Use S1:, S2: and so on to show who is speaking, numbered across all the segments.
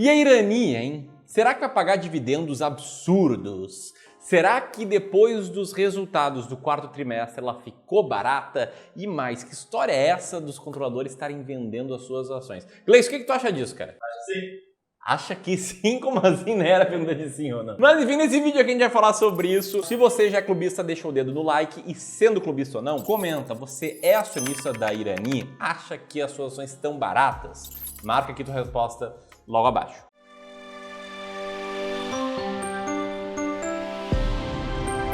S1: E a Irani, hein? Será que vai pagar dividendos absurdos? Será que depois dos resultados do quarto trimestre ela ficou barata? E mais, que história é essa dos controladores estarem vendendo as suas ações? Gleice, o que tu acha disso, cara?
S2: Acho que sim.
S1: Acha que sim? Como assim? Não era pergunta de sim ou não? Mas enfim, nesse vídeo aqui a gente vai falar sobre isso. Se você já é clubista, deixa o dedo no like. E sendo clubista ou não, comenta. Você é acionista da Irani? Acha que as suas ações estão baratas? Marca aqui tua resposta logo abaixo.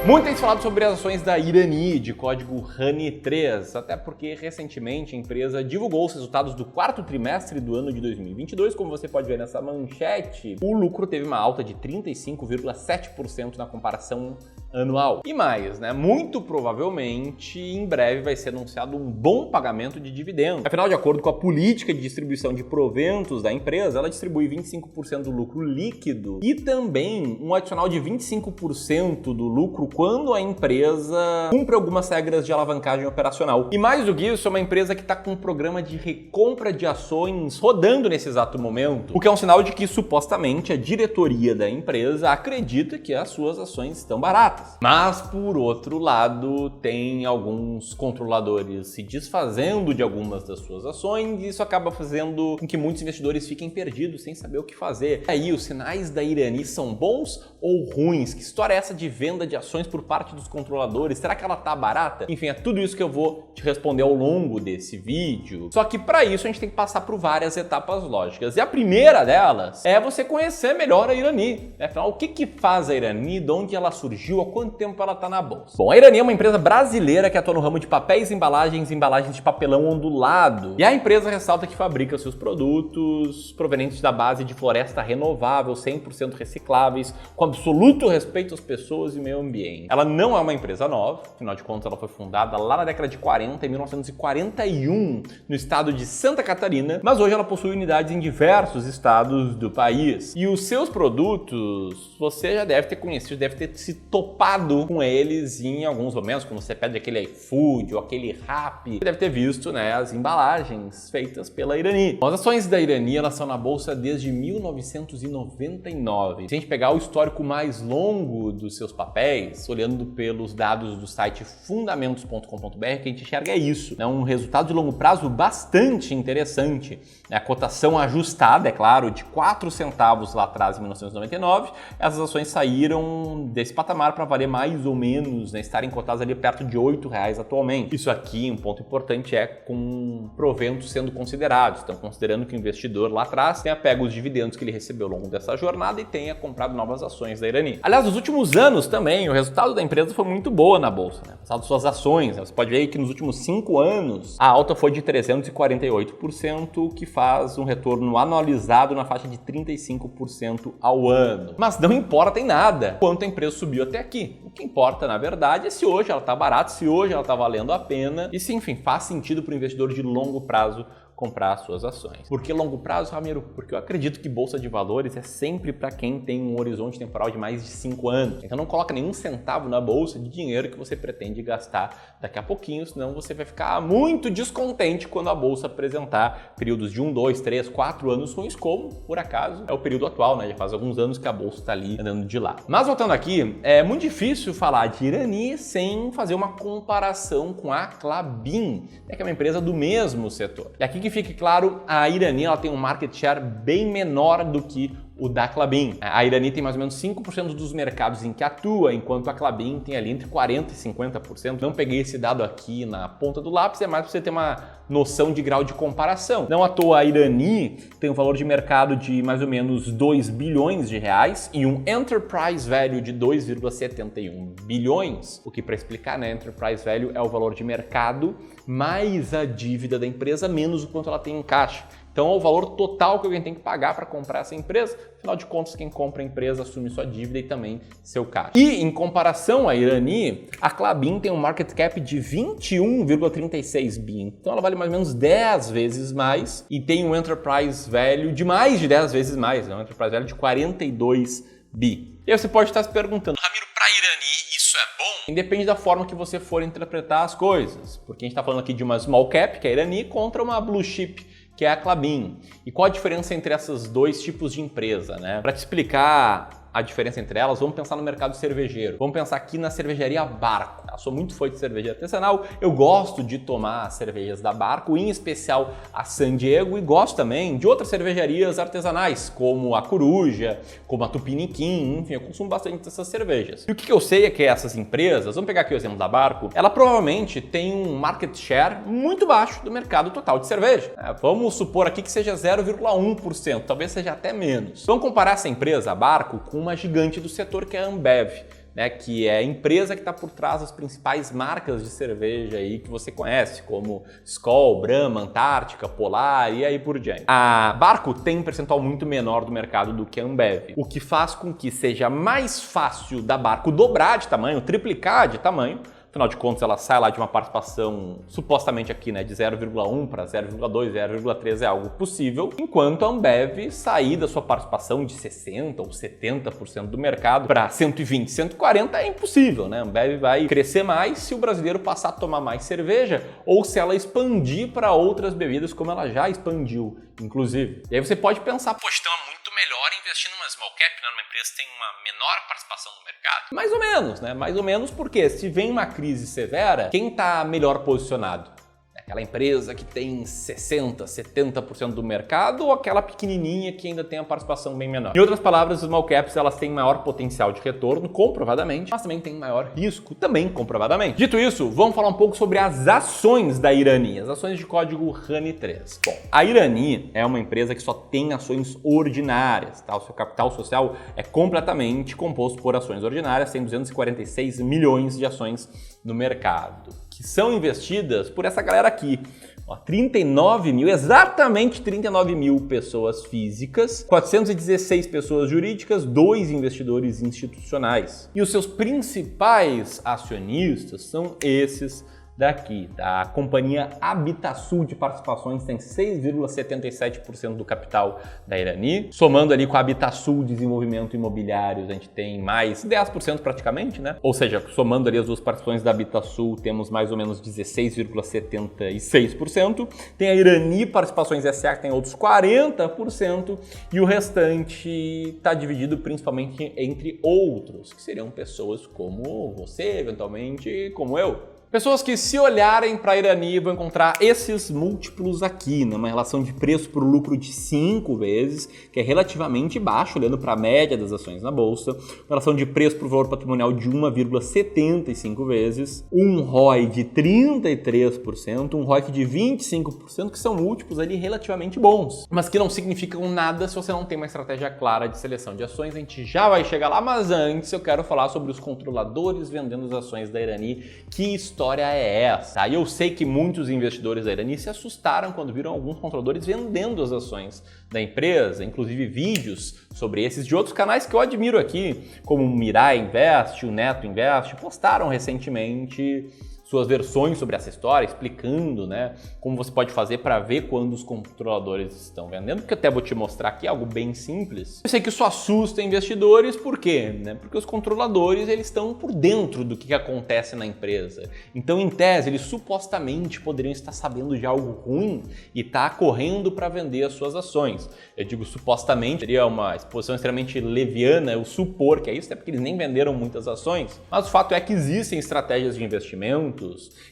S1: Muito tem se falado sobre as ações da Irani, de código RANI3, até porque recentemente a empresa divulgou os resultados do quarto trimestre do ano de 2022. Como você pode ver nessa manchete, o lucro teve uma alta de 35,7% na comparação anual. E mais, né? Muito provavelmente em breve vai ser anunciado um bom pagamento de dividendos. Afinal, de acordo com a política de distribuição de proventos da empresa, ela distribui 25% do lucro líquido e também um adicional de 25% do lucro quando a empresa cumpre algumas regras de alavancagem operacional. E mais do que isso, é uma empresa que está com um programa de recompra de ações rodando nesse exato momento, o que é um sinal de que supostamente a diretoria da empresa acredita que as suas ações estão baratas. Mas, por outro lado, tem alguns controladores se desfazendo de algumas das suas ações e isso acaba fazendo com que muitos investidores fiquem perdidos sem saber o que fazer. E aí, os sinais da Irani são bons ou ruins? Que história é essa de venda de ações por parte dos controladores? Será que ela tá barata? Enfim, é tudo isso que eu vou te responder ao longo desse vídeo. Só que para isso a gente tem que passar por várias etapas lógicas. E a primeira delas é você conhecer melhor a Irani. Afinal, o que faz a Irani? De onde ela surgiu? Há quanto tempo ela está na bolsa? Bom, a Irani é uma empresa brasileira que atua no ramo de papéis, embalagens de papelão ondulado. E a empresa ressalta que fabrica seus produtos provenientes da base de floresta renovável, 100% recicláveis, com absoluto respeito às pessoas e meio ambiente. Ela não é uma empresa nova, afinal de contas ela foi fundada lá na década de 40, em 1941, no estado de Santa Catarina, mas hoje ela possui unidades em diversos estados do país. E os seus produtos, você já deve ter conhecido, deve ter se topado com eles em alguns momentos, quando você pede aquele iFood ou aquele Rappi, você deve ter visto, né, as embalagens feitas pela Irani. As ações da Irani, elas são na bolsa desde 1999. Se a gente pegar o histórico mais longo dos seus papéis, olhando pelos dados do site fundamentos.com.br, que a gente enxerga é isso, né, um resultado de longo prazo bastante interessante. A cotação ajustada, é claro, de 4 centavos lá atrás, em 1999, essas ações saíram desse patamar para valer mais ou menos, né, estarem cotadas ali perto de R$8 atualmente. Isso aqui, um ponto importante, é com proventos sendo considerados. Então, considerando que o investidor lá atrás tenha pego os dividendos que ele recebeu ao longo dessa jornada e tenha comprado novas ações da Irani. Aliás, nos últimos anos também, o resultado da empresa foi muito boa na bolsa, né? O resultado de suas ações, né? Você pode ver que nos últimos 5 anos, a alta foi de 348%, que faz um retorno anualizado na faixa de 35% ao ano. Mas não importa em nada quanto a empresa subiu até aqui. O que importa, na verdade, é se hoje ela está barata, se hoje ela está valendo a pena e se, enfim, faz sentido para o investidor de longo prazo comprar as suas ações. Por que longo prazo, Ramiro? Porque eu acredito que bolsa de valores é sempre para quem tem um horizonte temporal de mais de 5 anos. Então não coloca nenhum centavo na bolsa de dinheiro que você pretende gastar daqui a pouquinho, senão você vai ficar muito descontente quando a bolsa apresentar períodos de 1, 2, 3, 4 anos ruins, como, por acaso, é o período atual, né? Já faz alguns anos que a bolsa está ali andando de lado. Mas voltando aqui, é muito difícil falar de Irani sem fazer uma comparação com a Klabin, que é uma empresa do mesmo setor. E aqui que fique claro, a Irani ela tem um market share bem menor do que o da Klabin. A Irani tem mais ou menos 5% dos mercados em que atua, enquanto a Klabin tem ali entre 40% e 50%. Não peguei esse dado aqui na ponta do lápis, é mais para você ter uma noção de grau de comparação. Não à toa a Irani tem um valor de mercado de mais ou menos 2 bilhões de reais e um enterprise value de 2,71 bilhões. O que, para explicar, né, enterprise value é o valor de mercado mais a dívida da empresa menos o quanto ela tem em caixa. Então é o valor total que alguém tem que pagar para comprar essa empresa. Afinal de contas, quem compra a empresa assume sua dívida e também seu caixa. E em comparação à Irani, a Klabin tem um market cap de 21,36 bi. Então ela vale mais ou menos 10 vezes mais e tem um enterprise value de mais de 10 vezes mais, né? Um enterprise value de 42 bi. E aí você pode estar se perguntando, Ramiro, para Irani isso é bom? Depende da forma que você for interpretar as coisas, porque a gente está falando aqui de uma small cap, que é a Irani, contra uma blue chip, que é a Klabin. E qual a diferença entre esses dois tipos de empresa, né? Para te explicar a diferença entre elas, vamos pensar no mercado cervejeiro. Vamos pensar aqui na cervejaria Barco. Eu sou muito fã de cerveja artesanal, eu gosto de tomar cervejas da Barco, em especial a San Diego, e gosto também de outras cervejarias artesanais, como a Coruja, como a Tupiniquim, enfim, eu consumo bastante dessas cervejas. E o que eu sei é que essas empresas, vamos pegar aqui o exemplo da Barco, ela provavelmente tem um market share muito baixo do mercado total de cerveja. Vamos supor aqui que seja 0,1%, talvez seja até menos. Vamos comparar essa empresa, a Barco, com uma gigante do setor que é a Ambev, né, que é a empresa que está por trás das principais marcas de cerveja aí que você conhece, como Skol, Brahma, Antártica, Polar e aí por diante. A Barco tem um percentual muito menor do mercado do que a Ambev, o que faz com que seja mais fácil da Barco dobrar de tamanho, triplicar de tamanho. Afinal de contas, ela sai lá de uma participação supostamente aqui, né, de 0,1 para 0,2, 0,3 é algo possível, enquanto a Ambev sair da sua participação de 60% ou 70% do mercado para 120, 140 é impossível, né? A Ambev vai crescer mais se o brasileiro passar a tomar mais cerveja ou se ela expandir para outras bebidas como ela já expandiu, inclusive. E aí você pode pensar, poxa, então é muito melhor investir numa small cap, né, numa empresa que tem uma menor participação no mercado. Mais ou menos, né? Mais ou menos porque se vem uma crise severa, quem está melhor posicionado? Aquela empresa que tem 60%, 70% do mercado ou aquela pequenininha que ainda tem a participação bem menor? Em outras palavras, as small caps elas têm maior potencial de retorno, comprovadamente, mas também têm maior risco, também comprovadamente. Dito isso, vamos falar um pouco sobre as ações da Irani, as ações de código RANI3. Bom, a Irani é uma empresa que só tem ações ordinárias, tá? O seu capital social é completamente composto por ações ordinárias, tem 246 milhões de ações no mercado, que são investidas por essa galera aqui. Ó, 39 mil, exatamente 39 mil pessoas físicas, 416 pessoas jurídicas, 2 investidores institucionais. E os seus principais acionistas são esses daqui, tá? A companhia Habitasul de participações tem 6,77% do capital da Irani. Somando ali com a Habitasul Desenvolvimento Imobiliários, a gente tem mais 10% praticamente, né? Ou seja, somando ali as duas participações da Habitasul, temos mais ou menos 16,76%. Tem a Irani Participações SA, que tem outros 40%, e o restante está dividido principalmente entre outros, que seriam pessoas como você, eventualmente, como eu. Pessoas que, se olharem para a Irani, vão encontrar esses múltiplos aqui, né? Uma relação de preço por lucro de 5 vezes, que é relativamente baixo, olhando para a média das ações na bolsa. Uma relação de preço por valor patrimonial de 1,75 vezes. Um ROI de 33%, um ROIC de 25%, que são múltiplos ali relativamente bons, mas que não significam nada se você não tem uma estratégia clara de seleção de ações. A gente já vai chegar lá, mas antes eu quero falar sobre os controladores vendendo as ações da Irani. Que história é essa? E eu sei que muitos investidores da Irani se assustaram quando viram alguns controladores vendendo as ações da empresa, inclusive vídeos sobre esses de outros canais que eu admiro aqui, como o Mirai Invest, o Neto Invest, postaram recentemente suas versões sobre essa história, explicando, né, como você pode fazer para ver quando os controladores estão vendendo, porque eu até vou te mostrar aqui algo bem simples. Eu sei que isso assusta investidores, por quê? Porque os controladores eles estão por dentro do que acontece na empresa. Então, em tese, eles supostamente poderiam estar sabendo de algo ruim e estar correndo para vender as suas ações. Eu digo supostamente, seria uma exposição extremamente leviana eu supor que é isso, até porque eles nem venderam muitas ações. Mas o fato é que existem estratégias de investimento,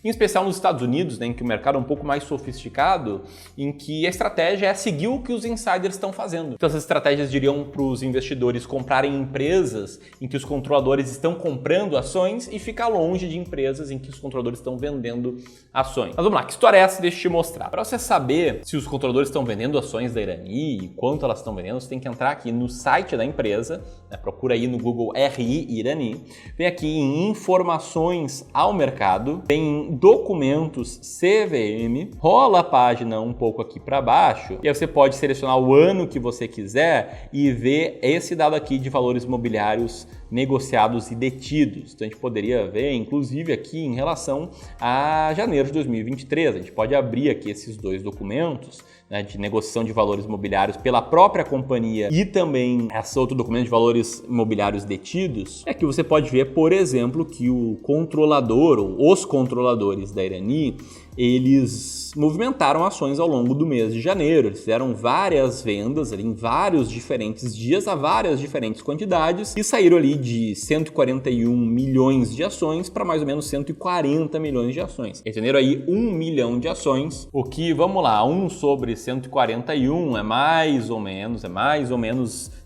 S1: em especial nos Estados Unidos, né, em que o mercado é um pouco mais sofisticado, em que a estratégia é seguir o que os insiders estão fazendo. Então essas estratégias diriam para os investidores comprarem empresas em que os controladores estão comprando ações e ficar longe de empresas em que os controladores estão vendendo ações. Mas vamos lá, que história é essa? Deixa eu te mostrar. Para você saber se os controladores estão vendendo ações da Irani e quanto elas estão vendendo, você tem que entrar aqui no site da empresa, né, procura aí no Google RI Irani, vem aqui em informações ao mercado, tem documentos CVM, rola a página um pouco aqui para baixo e aí você pode selecionar o ano que você quiser e ver esse dado aqui de valores imobiliários negociados e detidos. Então a gente poderia ver, inclusive aqui em relação a janeiro de 2023, a gente pode abrir aqui esses dois documentos, né, de negociação de valores imobiliários pela própria companhia e também esse outro documento de valores imobiliários detidos. Aqui você pode ver, por exemplo, que o controlador ou os controladores da Irani eles movimentaram ações ao longo do mês de janeiro. Eles fizeram várias vendas ali em vários diferentes dias, a várias diferentes quantidades, e saíram ali de 141 milhões de ações para mais ou menos 140 milhões de ações. Entenderam aí 1 milhão de ações, o que, vamos lá, 1 sobre 141 é mais ou menos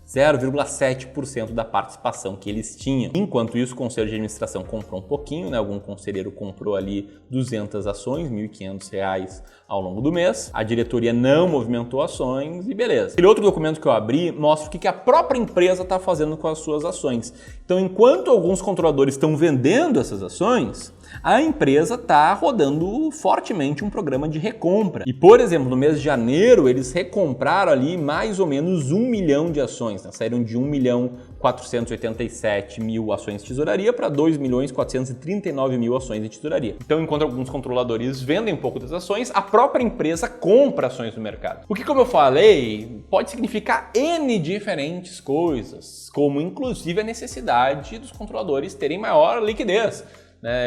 S1: 0,7% da participação que eles tinham. Enquanto isso, o conselho de administração comprou um pouquinho, né? Algum conselheiro comprou ali 200 ações, R$ 1.500 ao longo do mês. A diretoria não movimentou ações e beleza. Aquele outro documento que eu abri mostra o que a própria empresa está fazendo com as suas ações. Então, enquanto alguns controladores estão vendendo essas ações, a empresa está rodando fortemente um programa de recompra. E, por exemplo, no mês de janeiro, eles recompraram ali mais ou menos 1 milhão de ações. Né? Saíram de 1.487.000 ações de tesouraria para 2.439.000 ações de tesouraria. Então, enquanto alguns controladores vendem um pouco das ações, a própria empresa compra ações no mercado. O que, como eu falei, pode significar N diferentes coisas, como inclusive a necessidade dos controladores terem maior liquidez.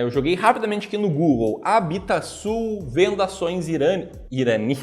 S1: Eu joguei rapidamente aqui no Google, Habitasul venda ações Irani.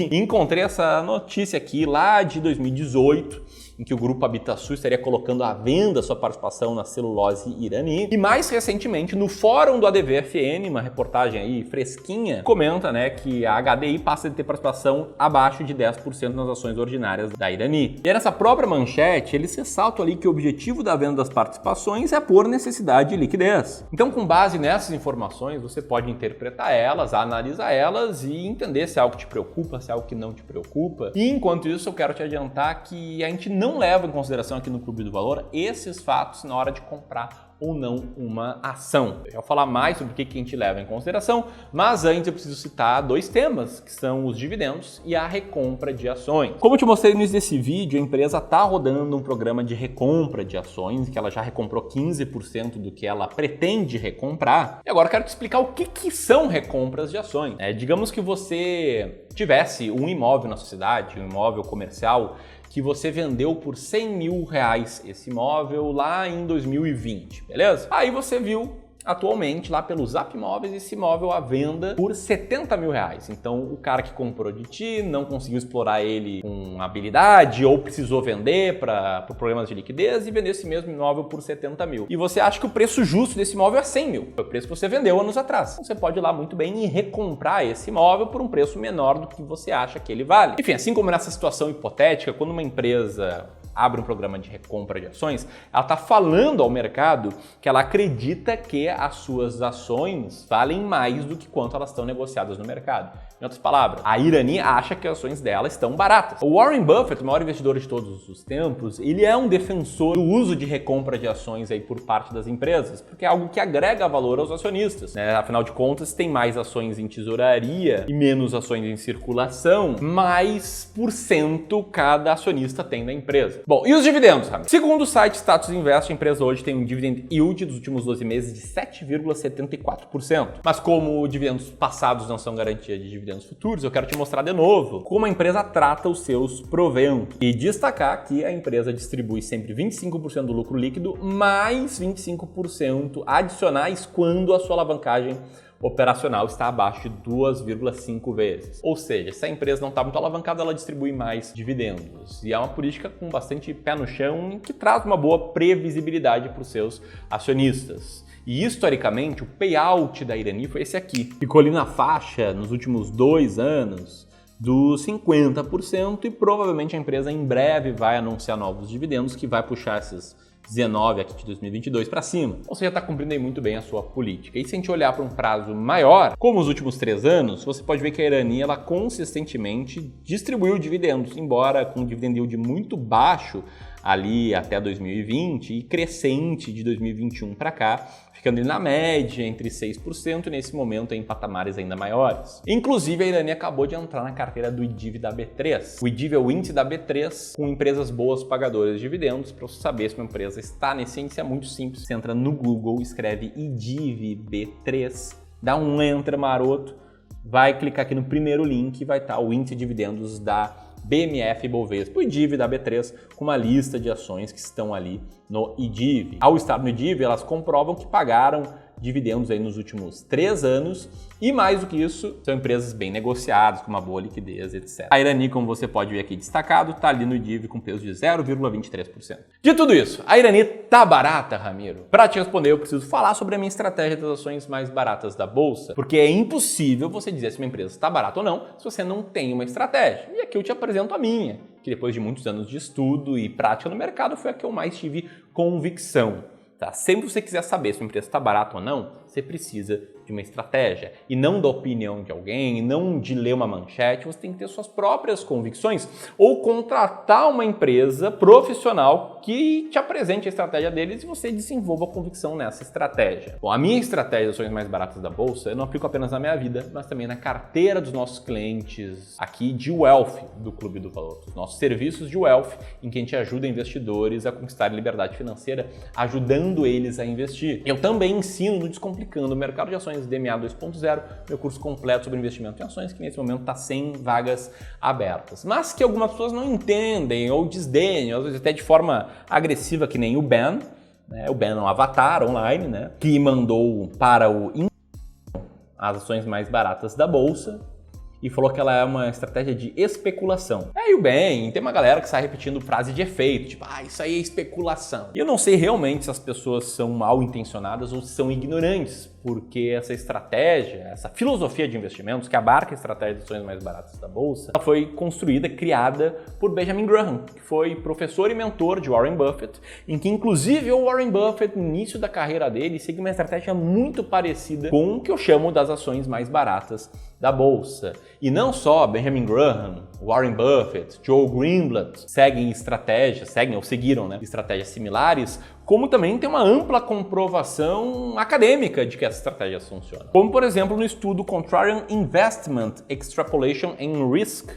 S1: Encontrei essa notícia aqui lá de 2018, em que o grupo Habitasul estaria colocando à venda sua participação na celulose Irani. E mais recentemente, no fórum do ADV-FN, uma reportagem aí fresquinha, comenta, né, que a HDI passa de ter participação abaixo de 10% nas ações ordinárias da Irani. E nessa própria manchete, eles ressaltam ali que o objetivo da venda das participações é por necessidade de liquidez. Então, com base nessas informações, você pode interpretar elas, analisar elas e entender se é algo que te preocupa, se é algo que não te preocupa. E enquanto isso, eu quero te adiantar que a gente não leva em consideração aqui no Clube do Valor esses fatos na hora de comprar ou não uma ação. Eu já vou falar mais sobre o que a gente leva em consideração, mas antes eu preciso citar 2 temas, que são os dividendos e a recompra de ações. Como eu te mostrei no início desse vídeo, a empresa está rodando um programa de recompra de ações, que ela já recomprou 15% do que ela pretende recomprar. E agora eu quero te explicar o que são recompras de ações. Digamos que você tivesse um imóvel na sua cidade, um imóvel comercial, que você vendeu por R$100 mil esse imóvel lá em 2020, beleza? Aí você viu atualmente lá pelo Zap Imóveis esse imóvel à venda por R$70 mil. Então o cara que comprou de ti não conseguiu explorar ele com habilidade ou precisou vender para problemas de liquidez e vendeu esse mesmo imóvel por R$70 mil. E você acha que o preço justo desse imóvel é R$100 mil, foi o preço que você vendeu anos atrás. Então você pode ir lá muito bem e recomprar esse imóvel por um preço menor do que você acha que ele vale. Enfim, assim como nessa situação hipotética, quando uma empresa abre um programa de recompra de ações, ela está falando ao mercado que ela acredita que as suas ações valem mais do que quanto elas estão negociadas no mercado. Em outras palavras, a Irani acha que as ações dela estão baratas. O Warren Buffett, o maior investidor de todos os tempos, ele é um defensor do uso de recompra de ações aí por parte das empresas, porque é algo que agrega valor aos acionistas, né? Afinal de contas, tem mais ações em tesouraria e menos ações em circulação, mais % cada acionista tem da empresa. Bom, e os dividendos, Ramiro? Segundo o site Status Invest, a empresa hoje tem um dividend yield dos últimos 12 meses de 7,74%. Mas como dividendos passados não são garantia de dividendos futuros, eu quero te mostrar de novo como a empresa trata os seus proventos. E destacar que a empresa distribui sempre 25% do lucro líquido mais 25% adicionais quando a sua alavancagem operacional está abaixo de 2,5 vezes. Ou seja, se a empresa não está muito alavancada, ela distribui mais dividendos. E é uma política com bastante pé no chão que traz uma boa previsibilidade para os seus acionistas. E historicamente, o payout da Irani foi esse aqui. Ficou ali na faixa, nos últimos 2 anos, dos 50% e provavelmente a empresa em breve vai anunciar novos dividendos que vai puxar esses 19 aqui de 2022 para cima. Ou seja, está cumprindo aí muito bem a sua política. E se a gente olhar para um prazo maior, como os últimos 3 anos, você pode ver que a Irani ela consistentemente distribuiu dividendos, embora com um dividend yield muito baixo ali até 2020 e crescente de 2021 para cá, ficando ali na média entre 6% e nesse momento em patamares ainda maiores. Inclusive, a Irani acabou de entrar na carteira do IDIV da B3. O IDIV é o índice da B3 com empresas boas pagadoras de dividendos. Para você saber se uma empresa está nesse índice é muito simples. Você entra no Google, escreve IDIV B3, dá um enter maroto, vai clicar aqui no primeiro link e vai estar o índice de dividendos da BMF Bovespa, o IDIV da B3, com uma lista de ações que estão ali no IDIV. Ao estar no IDIV, elas comprovam que pagaram dividendos aí nos últimos 3 anos e mais do que isso, são empresas bem negociadas, com uma boa liquidez, etc. A Irani, como você pode ver aqui destacado, está ali no DIV com peso de 0,23%. De tudo isso, a Irani tá barata, Ramiro? Para te responder, eu preciso falar sobre a minha estratégia das ações mais baratas da Bolsa, porque é impossível você dizer se uma empresa está barata ou não se você não tem uma estratégia. E aqui eu te apresento a minha, que depois de muitos anos de estudo e prática no mercado, foi a que eu mais tive convicção. Tá? Sempre que você quiser saber se uma empresa está barata ou não, você precisa de uma estratégia e não da opinião de alguém, não de ler uma manchete. Você tem que ter suas próprias convicções ou contratar uma empresa profissional que te apresente a estratégia deles e você desenvolva a convicção nessa estratégia. Bom, a minha estratégia de ações mais baratas da Bolsa eu não aplico apenas na minha vida, mas também na carteira dos nossos clientes aqui de Wealth, do Clube do Valor, dos nossos serviços de Wealth, em que a gente ajuda investidores a conquistar liberdade financeira, ajudando eles a investir. Eu também ensino no Descomplicando o Mercado de Ações DMA 2.0, meu curso completo sobre investimento em ações, que nesse momento está sem vagas abertas. Mas que algumas pessoas não entendem ou desdenham, às vezes até de forma agressiva, que nem o Ben, né? O Ben é um avatar online, né? Que mandou para as ações mais baratas da Bolsa e falou que ela é uma estratégia de especulação. É, e bem, tem uma galera que sai repetindo frase de efeito, tipo, isso aí é especulação. E eu não sei realmente se as pessoas são mal intencionadas ou se são ignorantes, porque essa estratégia, essa filosofia de investimentos que abarca a estratégia de ações mais baratas da Bolsa, ela foi construída, criada por Benjamin Graham, que foi professor e mentor de Warren Buffett, em que inclusive o Warren Buffett, no início da carreira dele, seguiu uma estratégia muito parecida com o que eu chamo das ações mais baratas da Bolsa. E não só Benjamin Graham, Warren Buffett, Joe Greenblatt seguem estratégias similares, como também tem uma ampla comprovação acadêmica de que essas estratégias funcionam. Como, por exemplo, no estudo Contrarian Investment Extrapolation and Risk,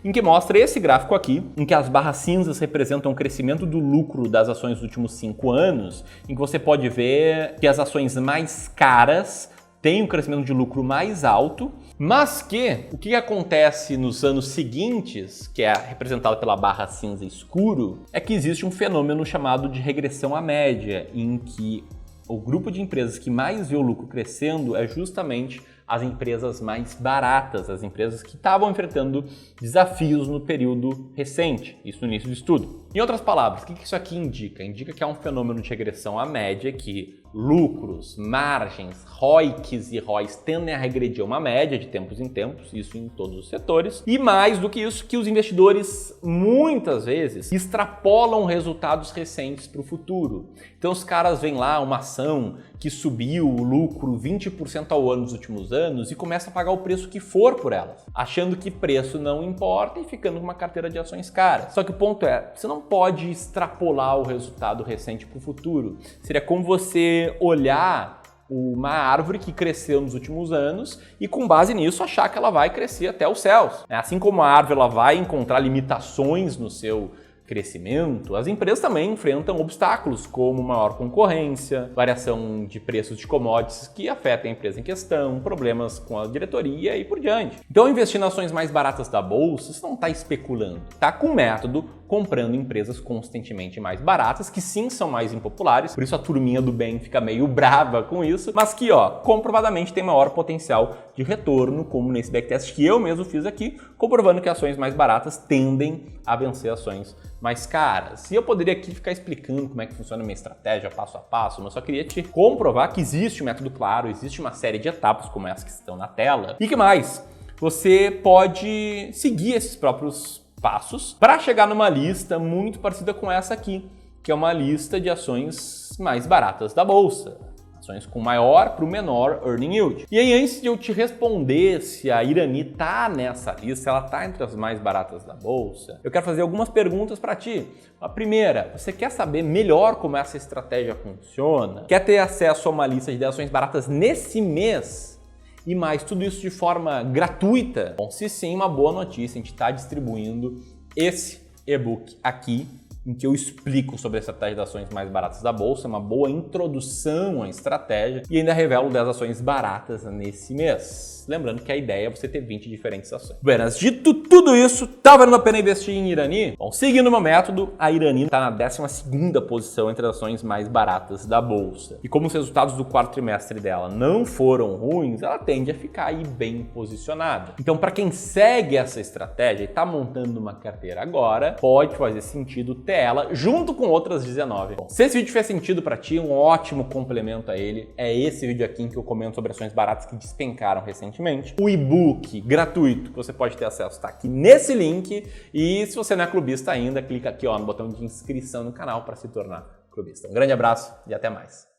S1: em que mostra esse gráfico aqui, em que as barras cinzas representam o crescimento do lucro das ações dos últimos 5 anos, em que você pode ver que as ações mais caras têm um crescimento de lucro mais alto, mas que o que acontece nos anos seguintes, que é representado pela barra cinza escuro, é que existe um fenômeno chamado de regressão à média, em que o grupo de empresas que mais vê o lucro crescendo é justamente as empresas mais baratas, as empresas que estavam enfrentando desafios no período recente, isso no início do estudo. Em outras palavras, o que isso aqui indica? Indica que há um fenômeno de regressão à média, que lucros, margens, ROICs e ROIs tendem a regredir a uma média de tempos em tempos, isso em todos os setores, e mais do que isso, que os investidores muitas vezes extrapolam resultados recentes para o futuro. Então os caras veem lá uma ação que subiu o lucro 20% ao ano nos últimos anos e começa a pagar o preço que for por elas, achando que preço não importa e ficando com uma carteira de ações caras. Só que o ponto é, você não pode extrapolar o resultado recente para o futuro. Seria como você olhar uma árvore que cresceu nos últimos anos e com base nisso achar que ela vai crescer até os céus. Assim como a árvore ela vai encontrar limitações no seu crescimento, as empresas também enfrentam obstáculos como maior concorrência, variação de preços de commodities que afetam a empresa em questão, problemas com a diretoria e por diante. Então, investir nas ações mais baratas da Bolsa, você não está especulando, está com método, comprando empresas constantemente mais baratas, que sim são mais impopulares, por isso a turminha do bem fica meio brava com isso, mas que, comprovadamente tem maior potencial de retorno, como nesse backtest que eu mesmo fiz aqui, comprovando que ações mais baratas tendem a vencer ações mais caras. E eu poderia aqui ficar explicando como é que funciona a minha estratégia passo a passo, mas só queria te comprovar que existe um método claro, existe uma série de etapas como essas que estão na tela, e que mais? Você pode seguir esses próprios passos para chegar numa lista muito parecida com essa aqui, que é uma lista de ações mais baratas da Bolsa. Ações com maior para o menor earning yield. E aí, antes de eu te responder se a Irani está nessa lista, ela está entre as mais baratas da Bolsa, eu quero fazer algumas perguntas para ti. A primeira, você quer saber melhor como essa estratégia funciona? Quer ter acesso a uma lista de ações baratas nesse mês? E mais, tudo isso de forma gratuita? Bom, se sim, uma boa notícia, a gente está distribuindo esse e-book aqui em que eu explico sobre a estratégia das ações mais baratas da bolsa, uma boa introdução à estratégia e ainda revelo 10 ações baratas nesse mês. Lembrando que a ideia é você ter 20 diferentes ações. Buenas, dito tudo isso, tá valendo a pena investir em Irani? Bom, seguindo o meu método, a Irani está na 12ª posição entre as ações mais baratas da bolsa. E como os resultados do quarto trimestre dela não foram ruins, ela tende a ficar aí bem posicionada. Então, para quem segue essa estratégia e está montando uma carteira agora, pode fazer sentido ter ela junto com outras 19. Bom, se esse vídeo fez sentido para ti, um ótimo complemento a ele é esse vídeo aqui em que eu comento sobre ações baratas que despencaram recentemente. O e-book gratuito que você pode ter acesso está aqui nesse link. E se você não é clubista ainda, clica aqui no botão de inscrição no canal para se tornar clubista. Um grande abraço e até mais.